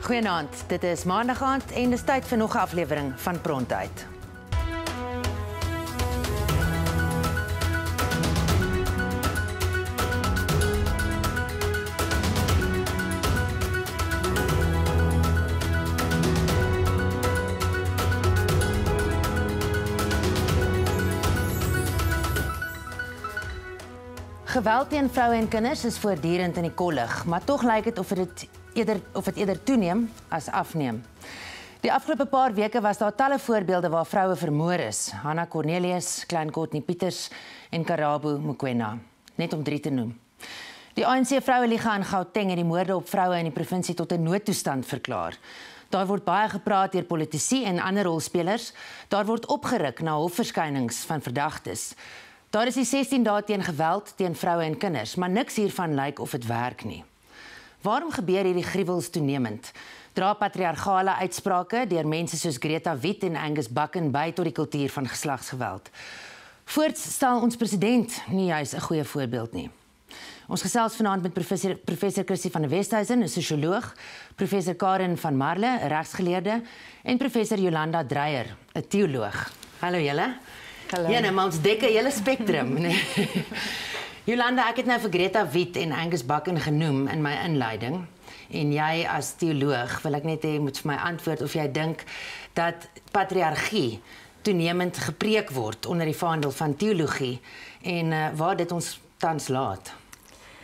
Goeienaand, dit is maandagaand en dis tyd vir nog 'n aflewering van Prontuit. Geweld teen vroue en kinders is voortdurend in die kollig, maar tog lyk dit of dit eerder toeneem as afneem. Die afgelope paar weke was daar talle voorbeelde waar vroue vermoor is. Cornelius, klein Courtney Pieters en Karabo Mokoena, net om 3 te noem. Die ANC Vroueliga in Gauteng het die moorde op vroue in die provinsie tot 'n noodtoestand verklaar. Daar word baie gepraat deur politici en ander rolspelers. Daar word opgeruk na hofverskynings van verdagtes. Daar is die 16 dae teen geweld teen vroue en kinders, maar niks hiervan lyk of dit werk nie. Waarom gebeur hierdie gruwels toenemend? Dra patriargale uitsprake deur mense soos Gretha Wiid en Angus Buchan by tot die kultuur van geslagsgeweld? Voorts stel ons president nie juis 'n goeie voorbeeld nie. Ons gesels vanaand met professor Christie van der Westhuizen, 'n sosioloog, professor Karin van Marle, 'n regsgeleerde, en professor Yolande Dreyer, 'n teoloog. Hallo julle. Hallo. Ja, nou, ons dek 'n hele spektrum, nee. Yolande, ek het nou vir Gretha Wiid en Angus Buchan genoem in my inleiding. En jy as teoloog, wil ek net hê, moet vir my antwoord of jy dink dat patriargie toenemend gepreek word onder die vaandel van teologie en waar dit ons tans laat.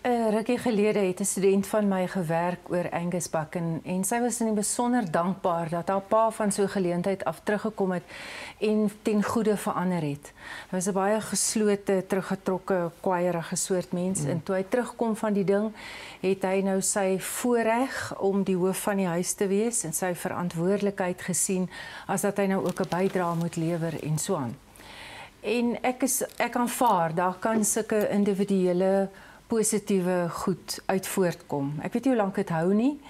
'n Rukkie gelede het 'n student van my gewerk oor Angus Buchan en sy was in die besonder dankbaar dat haar pa van so 'n geleentheid af teruggekom het en ten goeie verander het. Hy was 'n baie geslote, teruggetrokke, kwaierige soort mens en toe hy terugkom van die ding, het hy nou sy voorreg om die hoof van die huis te wees en sy verantwoordelikheid gesien as dat hy nou ook 'n bydrae moet lewer en so aan. En ek aanvaar, daar kan sulke individuele positiewe goed uit voortkom. Ek weet nie hoe lank dit hou nie,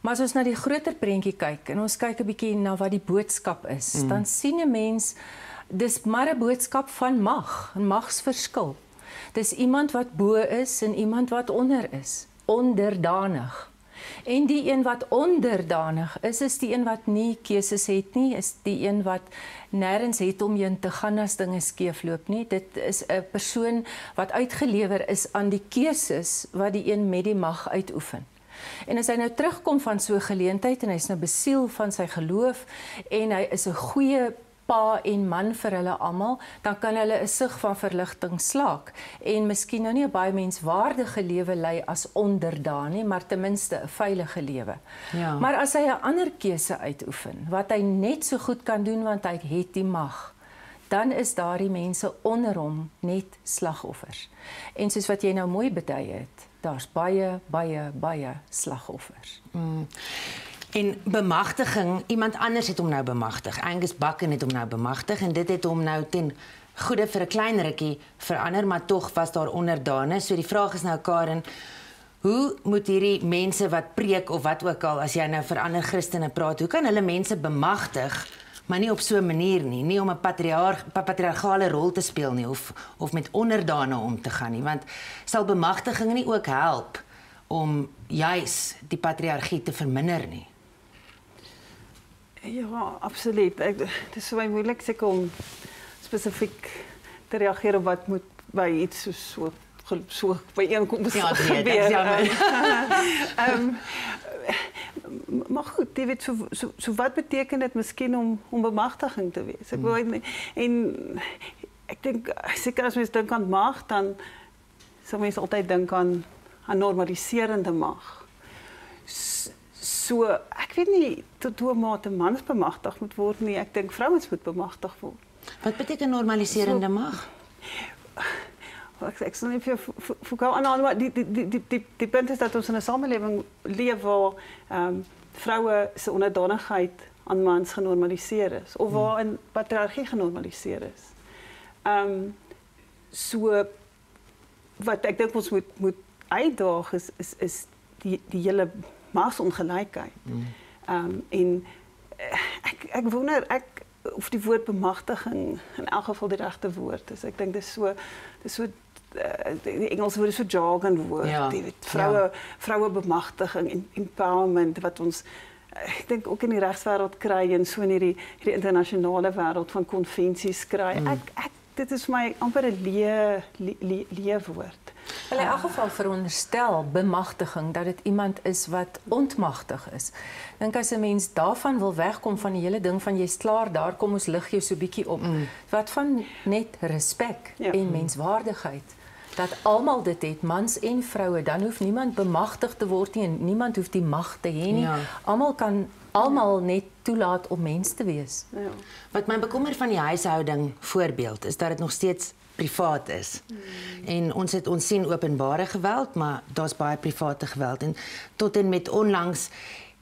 maar as ons na die groter prentjie kyk en ons kyk 'n bietjie na wat die boodskap is, dan sien 'n mens dis maar 'n boodskap van mag, 'n magsverskil. Dis iemand wat bo is en iemand wat onder is, onderdanig. En die een wat onderdanig is die een wat nie keuses het nie, is die een wat nêrens het om heen te gaan as dinge skeefloop nie. Dit is 'n persoon wat uitgelewer is aan die keuses wat die een met die mag uitoefen. En as hy nou terugkom van so 'n geleentheid en hy's nou besiel van sy geloof en hy is 'n goeie pa en man vir hulle almal, dan kan hulle 'n sig van verligting slaak en miskien nou nie 'n baie menswaardige lewe lei as onderdaan nie, maar ten minste 'n veilige lewe. Ja. Maar as hy 'n ander keuse uitoefen wat hy net so goed kan doen want hy het die mag, dan is daardie mense onder hom net slagoffers. En soos wat jy nou mooi bedui het, daar's baie slagoffers. En bemagtiging, iemand anders het hom nou bemagtig. Angus Buchan het hom nou bemagtig en dit het hom nou ten goeie vir 'n klein rukkie verander, maar tog was daar onderdane. So die vraag is nou, Karin, hoe moet hierdie mense wat preek of wat ook al, as jy nou vir ander Christene praat, hoe kan hulle mense bemagtig, maar nie op so 'n manier nie om 'n patriargale rol te speel nie of met onderdane om te gaan nie, want sal bemagtiging nie ook help om juis die patriargie te verminder nie? Ja, absoluut. Het is so moeilik seker om spesifiek te reageer op wat moet by iets so byeenkoms gebeur. Maar goed, jy weet, so wat beteken dit miskien om bemagtiging te wees? Ek dink, seker as mens dink aan mag, dan sal mens altyd dink aan normaliserende mag. So, ek weet nie tot hoe mate mans bemagtig moet word nie. Ek dink vrouens moet bemagtig word. Wat beteken normaliserende mag? Ek sal nie vir aan, maar die punt is dat ons in 'n samelewing leef waar vroue se onderdanigheid aan mans genormaliseer is of waar 'n patriargie genormaliseer is. So wat ek dink ons moet uitdaag is die hele magsongelykheid. En ek wonder of die woord bemagtiging in elk geval die regte woord is. Ek dink dis so die Engelse woord is so jargon woord. Ja. Jy weet, vroue bemagtiging en empowerment wat ons ek dink ook in die regswêreld kry en so in hierdie internasionale wêreld van konvensies kry. Dit is my amper 'n leefwoord. Wel in elk geval veronderstel bemagtiging dat dit iemand is wat ontmagtig is. Dink as 'n mens daarvan wil wegkom van die hele ding van jy's klaar, daar kom ons lig jou so bietjie op. Wat van net respek en menswaardigheid. Dat almal dit het, mans en vroue, dan hoef niemand bemagtig te word nie en niemand hoef die mag te hê nie. Ja. Almal kan almal net toelaat om mens te wees. Ja. Wat my bekommer van die huishouding voorbeeld is dat dit nog steeds privaat is. En ons sien openbare geweld, maar daar's baie private geweld en tot en met onlangs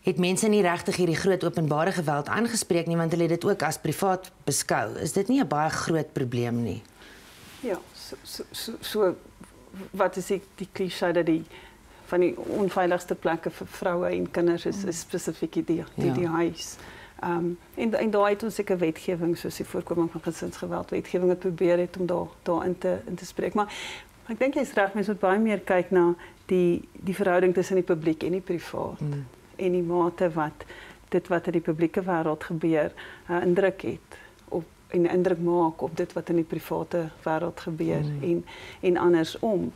het mense nie regtig hierdie groot openbare geweld aangespreek nie, want hulle het dit ook as privaat beskou. Is dit nie 'n baie groot probleem nie? Ja, so wat is die cliché dat van die onveiligste plekke vir vroue en kinders is spesifiek die huis. En daar het ons seker wetgewing soos die voorkoming van gesinsgeweld wetgewing het probeer het om daarin te spreek. Maar ek dink jy's reg, mense moet baie meer kyk na die verhouding tussen die publiek en die privaat. En die mate wat in die publieke wêreld gebeur indruk het en indruk maak op dit wat in die private wêreld gebeur en andersom.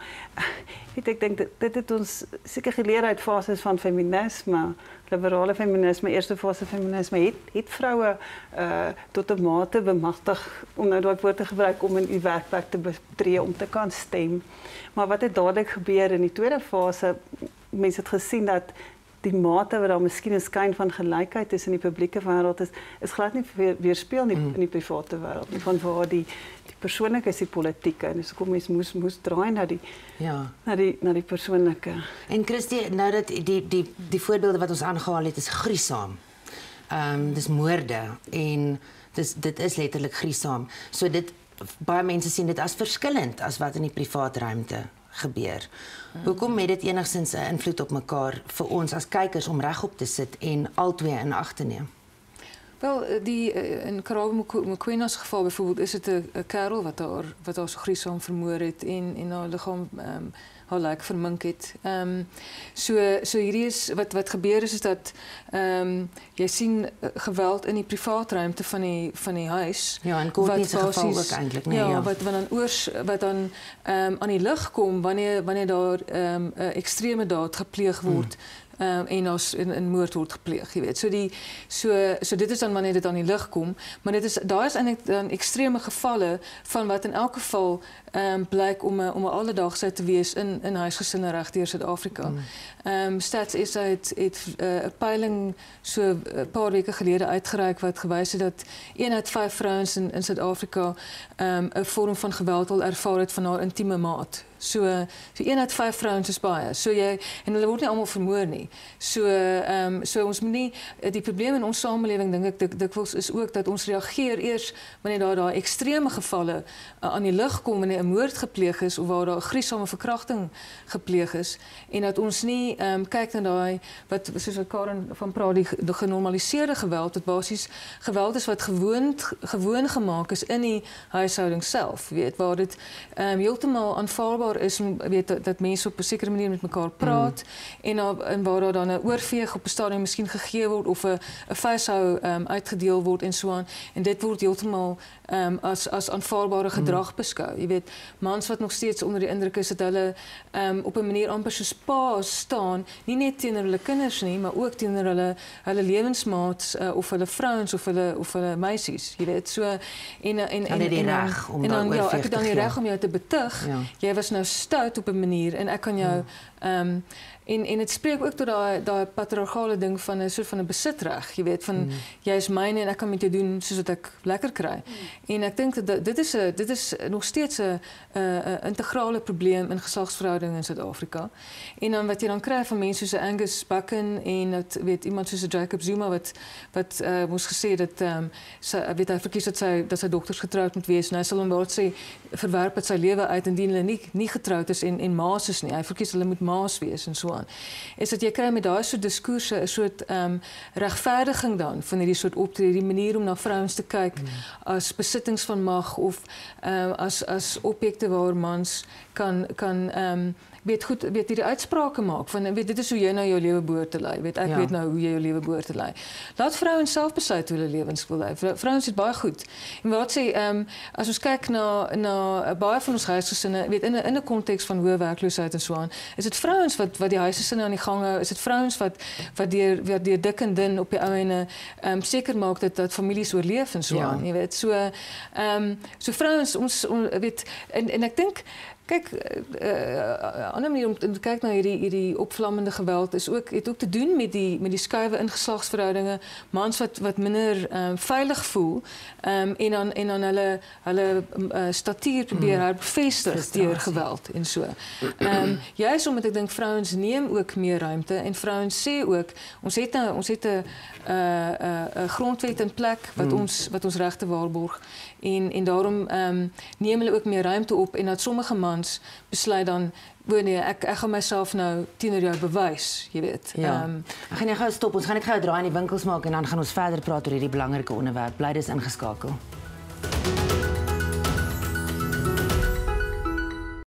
Ek dink dit het ons seker geleer uit fases van feminisme, liberale feminisme, eerste fase feminisme het vroue tot 'n mate bemagtig om nou daai woord te gebruik om in die werkplek te betree om te kan stem. Maar wat het dadelik gebeur in die tweede fase? Mense het gesien dat die mate wat daar miskien 'n skyn van gelykheid is in die publieke wêreld is glad nie weerspieël in die private wêreld nie, van waar die persoonlike is die politieke en so kom mens moes draai na die persoonlike. En Christie, nou dat die voorbeelde wat ons aangehaal het is gruisam. Dis moorde en dit is letterlik gruisam. So baie mense sien dit as verskillend as wat in die privaat ruimte gebeur. Hoekom het dit enigstens 'n invloed op mekaar vir ons as kykers om regop te sit en albei in ag te neem? Wel, in Karabo Mokoena's geval bijvoorbeeld is het een kerel wat haar so gruisam vermoor het en haar liggaam haar lijk vermink het. So hierdie is wat gebeur is dat jy sien geweld in die privaatruimte van die huis. Ja, en Courtney se geval ook eintlik, nee. Ja, wat dan aan die lig kom wanneer daar 'n ekstreme daad gepleeg word. En als een moord wordt gepleegd, je weet. So dit is dan wanneer dit aan die lig kom, maar daar is eintlik dan extreme gevallen van wat in elk geval blyk om 'n alledaagse te wees in huisgesinne reg deur Suid-Afrika. Stats SA het 'n peiling so 'n paar weke gelede uitgereik wat gewys het dat 1 uit 5 vrouens in Suid-Afrika 'n vorm van geweld al ervaar het van haar intieme maat. So 1 uit 5 vrouens is baie. En hulle word nie almal vermoor nie. So ons moet nie die probleem in ons samelewing dink ek dikwels is ook dat ons reageer eers wanneer daar daai ekstreme gevalle aan die lig kom wanneer 'n moord gepleeg is of waar daar 'n gruisame verkrachting gepleeg is en dat ons nie kyk na daai wat soos wat Karin van praat die genormaliseerde geweld wat basies geweld is wat gewoon gemaak is in die huishouding self, weet waar dit heeltemal aanvaarbaar is weet dat mense op 'n sekere manier met mekaar praat en waar daar dan 'n oorveeg op 'n stadium miskien gegee word of 'n vuishou uitgedeel word en so aan en dit word heeltemal as aanvaarbare gedrag beskou. Jy weet mans wat nog steeds onder die indruk is dat hulle op 'n manier amper soos paas staan, nie net teenoor hulle kinders nie, maar ook teenoor hulle lewensmaats of hulle vrouens of hulle meisies, jy weet. So en ek het dan die reg om jou te betug. Ja. Jy was nou stout op 'n manier en ek kan jou en dit spreek ook tot daai patriargale ding van 'n soort van 'n besitreg, jy weet, van jy is myne en ek kan met jou doen soos wat ek lekker kry. En ek dink dat dit is nog steeds 'n integrale probleem in geslagsverhoudinge in Suid-Afrika. En dan wat jy dan kry van mense soos Angus Buchan en dat weet iemand soos Jacob Zuma wat moes gesê dat weet hy verkies dat sy dogters getroud moet wees en hy sal hom word sê verwerp dit sy lewe uit indien hulle nie getroud is en maas is nie. Hy verkies hulle moet maas wees en so aan. Is dat jy kry met daai soort diskoerse 'n soort regverdiging dan van hierdie soort optrede, die manier om na vrouens te kyk as besittings van mag of as objekte waar mans kan weet hierdie uitsprake maak van weet dit is hoe jy nou jou lewe behoort te lei. Weet ek weet nou hoe jy jou lewe behoort te lei. Laat vrouens self besluit hoe hulle lewens wil lei. Vrouens het baie goed. En wat sê as ons kyk na baie van ons huisgesinne, weet in 'n konteks van hoë werkloosheid en so aan, is dit vrouens wat die huisgesinne aan die gang hou, is dit vrouens wat deur dik en dun op die ou ene seker maak dat families oorleef en so aan, jy weet. So vrouens ons weet en ek dink kyk, 'n ander manier om te kyk na hierdie opvlammende geweld het ook te doen met die skuwe in geslagsverhoudinge, mans wat minder veilig voel en dan hulle statuur probeer herbevestig deur geweld en so. Juist omdat ek dink vrouens neem ook meer ruimte en vrouens sê ook ons het 'n grondwet in plek wat ons regte waarborg en daarom neem hulle ook meer ruimte op en dat sommige mans besluit dan nee, ek gaan myself nou teenoor jou bewys, jy weet. Ek gaan net gou stop, ons gaan net gou 'n draai in die winkels maak en dan gaan ons verder praat oor hierdie belangrike onderwerp. Bly dis ingeskakel.